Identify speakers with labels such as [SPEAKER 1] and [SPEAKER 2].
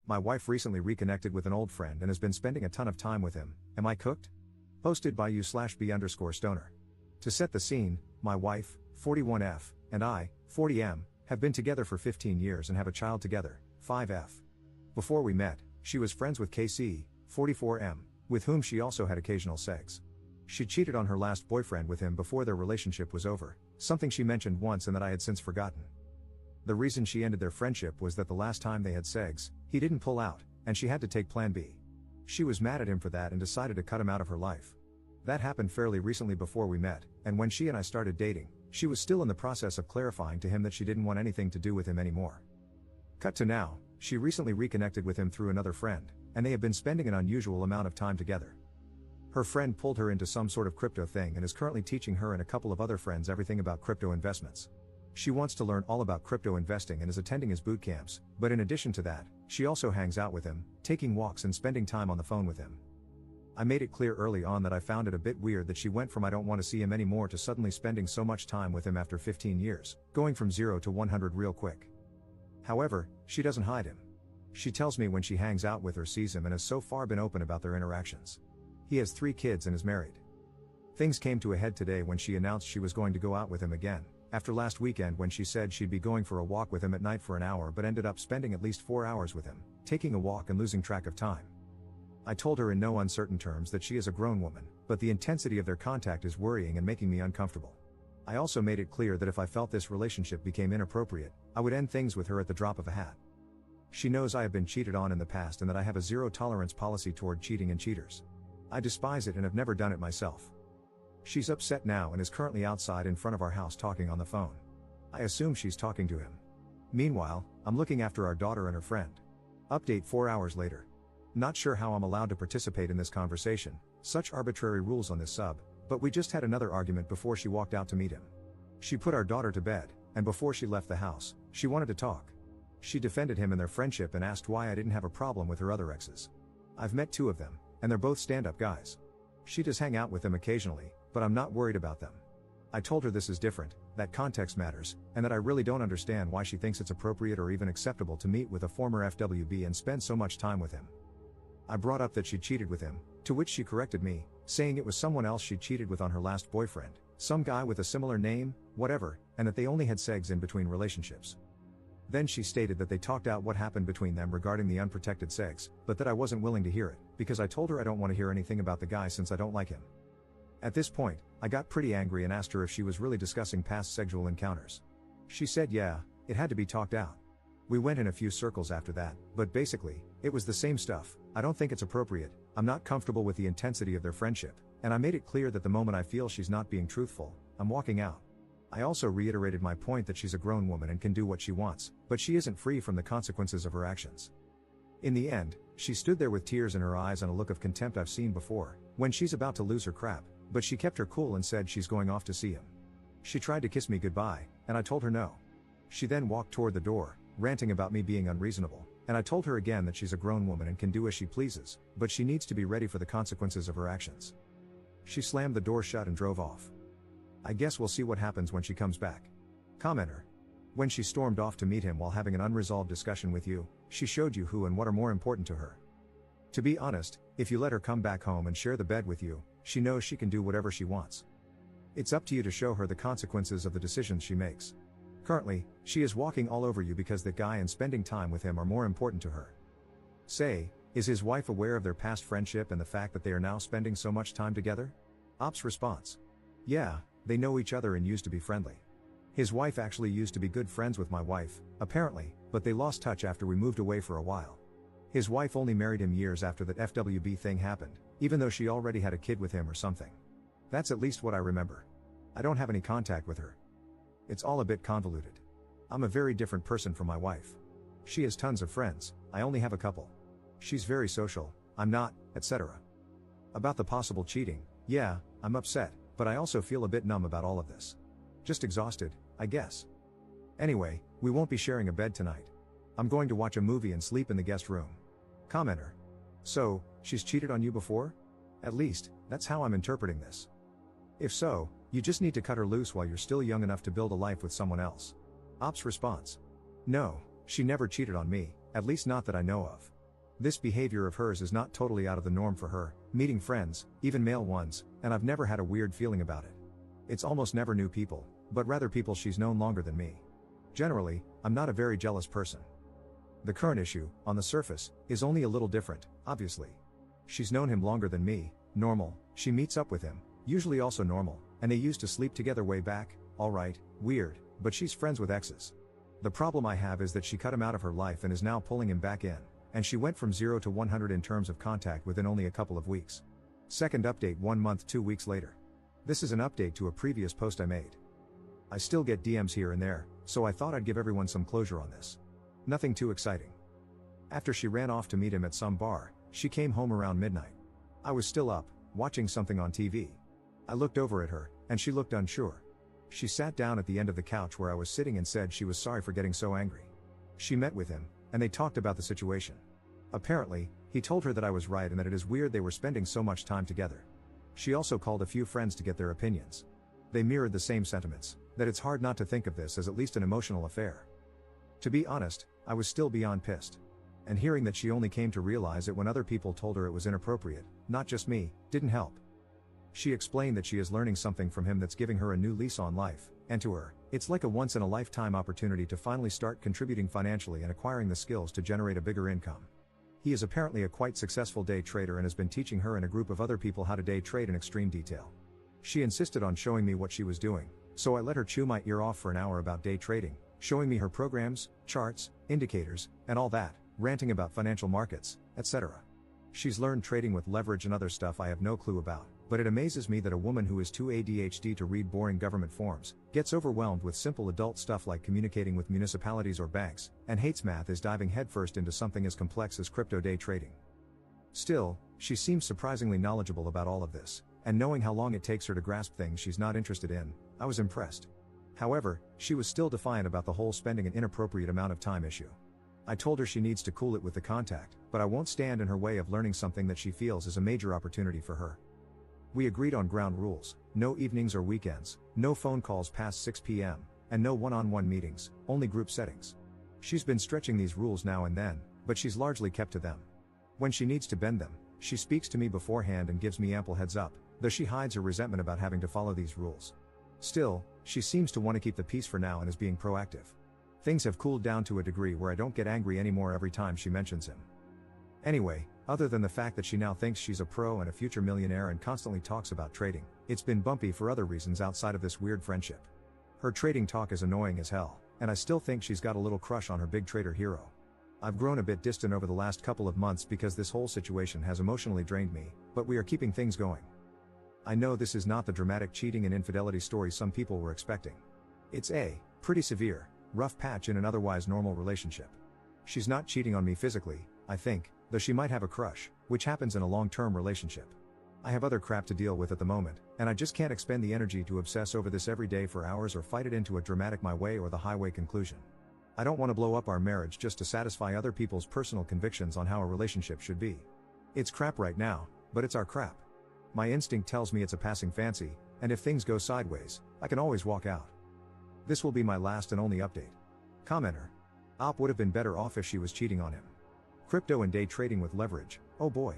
[SPEAKER 1] My wife recently reconnected with an old friend and has been spending a ton of time with him. Am I cooked? Posted by u/b_stoner. To set the scene, my wife, 41F, and I, 40M, have been together for 15 years and have a child together, 5F. Before we met, she was friends with KC, 44M, with whom she also had occasional sex. She cheated on her last boyfriend with him before their relationship was over, something she mentioned once and that I had since forgotten. The reason she ended their friendship was that the last time they had sex, he didn't pull out, and she had to take plan B. She was mad at him for that and decided to cut him out of her life. That happened fairly recently before we met, and when she and I started dating, she was still in the process of clarifying to him that she didn't want anything to do with him anymore. Cut to now, she recently reconnected with him through another friend, and they have been spending an unusual amount of time together. Her friend pulled her into some sort of crypto thing and is currently teaching her and a couple of other friends everything about crypto investments. She wants to learn all about crypto investing and is attending his boot camps, but in addition to that, she also hangs out with him, taking walks and spending time on the phone with him. I made it clear early on that I found it a bit weird that she went from I don't want to see him anymore to suddenly spending so much time with him after 15 years, going from 0 to 100 real quick. However, she doesn't hide him. She tells me when she hangs out with or sees him and has so far been open about their interactions. He has 3 kids and is married. Things came to a head today when she announced she was going to go out with him again, after last weekend when she said she'd be going for a walk with him at night for an hour but ended up spending at least 4 hours with him, taking a walk and losing track of time. I told her in no uncertain terms that she is a grown woman, but the intensity of their contact is worrying and making me uncomfortable. I also made it clear that if I felt this relationship became inappropriate, I would end things with her at the drop of a hat. She knows I have been cheated on in the past and that I have a zero-tolerance policy toward cheating and cheaters. I despise it and have never done it myself. She's upset now and is currently outside in front of our house talking on the phone. I assume she's talking to him. Meanwhile, I'm looking after our daughter and her friend. Update 4 hours later. Not sure how I'm allowed to participate in this conversation, such arbitrary rules on this sub, but we just had another argument before she walked out to meet him. She put our daughter to bed, and before she left the house, she wanted to talk. She defended him and their friendship and asked why I didn't have a problem with her other exes. I've met 2 of them, and they're both stand-up guys. She does hang out with them occasionally, but I'm not worried about them. I told her this is different, that context matters, and that I really don't understand why she thinks it's appropriate or even acceptable to meet with a former FWB and spend so much time with him. I brought up that she cheated with him, to which she corrected me, saying it was someone else she cheated with on her last boyfriend, some guy with a similar name, whatever, and that they only had sex in between relationships. Then she stated that they talked out what happened between them regarding the unprotected sex, but that I wasn't willing to hear it, because I told her I don't want to hear anything about the guy since I don't like him. At this point, I got pretty angry and asked her if she was really discussing past sexual encounters. She said yeah, it had to be talked out. We went in a few circles after that, but basically, it was the same stuff. I don't think it's appropriate, I'm not comfortable with the intensity of their friendship, and I made it clear that the moment I feel she's not being truthful, I'm walking out. I also reiterated my point that she's a grown woman and can do what she wants, but she isn't free from the consequences of her actions. In the end, she stood there with tears in her eyes and a look of contempt I've seen before, when she's about to lose her crap, but she kept her cool and said she's going off to see him. She tried to kiss me goodbye, and I told her no. She then walked toward the door, ranting about me being unreasonable, and I told her again that she's a grown woman and can do as she pleases, but she needs to be ready for the consequences of her actions. She slammed the door shut and drove off. I guess we'll see what happens when she comes back. Commenter. When she stormed off to meet him while having an unresolved discussion with you, she showed you who and what are more important to her. To be honest, if you let her come back home and share the bed with you, she knows she can do whatever she wants. It's up to you to show her the consequences of the decisions she makes. Currently, she is walking all over you because that guy and spending time with him are more important to her. Say, is his wife aware of their past friendship and the fact that they are now spending so much time together? Op's response. Yeah, they know each other and used to be friendly. His wife actually used to be good friends with my wife, apparently, but they lost touch after we moved away for a while. His wife only married him years after that FWB thing happened, even though she already had a kid with him or something. That's at least what I remember. I don't have any contact with her. It's all a bit convoluted. I'm a very different person from my wife. She has tons of friends, I only have a couple. She's very social, I'm not, etc. About the possible cheating, yeah, I'm upset, but I also feel a bit numb about all of this. Just exhausted, I guess. Anyway, we won't be sharing a bed tonight. I'm going to watch a movie and sleep in the guest room. Commenter. So, she's cheated on you before? At least, that's how I'm interpreting this. If so, you just need to cut her loose while you're still young enough to build a life with someone else. Op's response. No, she never cheated on me, at least not that I know of. This behavior of hers is not totally out of the norm for her, meeting friends, even male ones, and I've never had a weird feeling about it. It's almost never new people, but rather people she's known longer than me. Generally, I'm not a very jealous person. The current issue, on the surface, is only a little different, obviously. She's known him longer than me, normal, she meets up with him, usually also normal, and they used to sleep together way back, alright, weird, but she's friends with exes. The problem I have is that she cut him out of her life and is now pulling him back in, and she went from 0 to 100 in terms of contact within only a couple of weeks. Second update 1 month 2 weeks later. This is an update to a previous post I made. I still get DMs here and there, so I thought I'd give everyone some closure on this. Nothing too exciting. After she ran off to meet him at some bar, she came home around midnight. I was still up, watching something on TV. I looked over at her, and she looked unsure. She sat down at the end of the couch where I was sitting and said she was sorry for getting so angry. She met with him, and they talked about the situation. Apparently, he told her that I was right and that it is weird they were spending so much time together. She also called a few friends to get their opinions. They mirrored the same sentiments, that it's hard not to think of this as at least an emotional affair. To be honest, I was still beyond pissed. And hearing that she only came to realize it when other people told her it was inappropriate, not just me, didn't help. She explained that she is learning something from him that's giving her a new lease on life, and to her, it's like a once-in-a-lifetime opportunity to finally start contributing financially and acquiring the skills to generate a bigger income. He is apparently a quite successful day trader and has been teaching her and a group of other people how to day trade in extreme detail. She insisted on showing me what she was doing, so I let her chew my ear off for an hour about day trading, showing me her programs, charts, indicators, and all that, ranting about financial markets, etc. She's learned trading with leverage and other stuff I have no clue about, but it amazes me that a woman who is too ADHD to read boring government forms, gets overwhelmed with simple adult stuff like communicating with municipalities or banks, and hates math is diving headfirst into something as complex as crypto day trading. Still, she seems surprisingly knowledgeable about all of this, and knowing how long it takes her to grasp things she's not interested in, I was impressed. However, she was still defiant about the whole spending an inappropriate amount of time issue. I told her she needs to cool it with the contact, but I won't stand in her way of learning something that she feels is a major opportunity for her. We agreed on ground rules: no evenings or weekends, no phone calls past 6 p.m., and no one-on-one meetings, only group settings. She's been stretching these rules now and then, but she's largely kept to them. When she needs to bend them, she speaks to me beforehand and gives me ample heads up, though she hides her resentment about having to follow these rules. Still, she seems to want to keep the peace for now and is being proactive. Things have cooled down to a degree where I don't get angry anymore every time she mentions him. Anyway, other than the fact that she now thinks she's a pro and a future millionaire and constantly talks about trading, it's been bumpy for other reasons outside of this weird friendship. Her trading talk is annoying as hell, and I still think she's got a little crush on her big trader hero. I've grown a bit distant over the last couple of months because this whole situation has emotionally drained me, but we are keeping things going. I know this is not the dramatic cheating and infidelity story some people were expecting. It's a pretty severe, rough patch in an otherwise normal relationship. She's not cheating on me physically, I think, though she might have a crush, which happens in a long-term relationship. I have other crap to deal with at the moment, and I just can't expend the energy to obsess over this every day for hours or fight it into a dramatic my way or the highway conclusion. I don't want to blow up our marriage just to satisfy other people's personal convictions on how a relationship should be. It's crap right now, but it's our crap. My instinct tells me it's a passing fancy, and if things go sideways, I can always walk out. This will be my last and only update. Commenter. Op would have been better off if she was cheating on him. Crypto and day trading with leverage, oh boy.